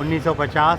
1950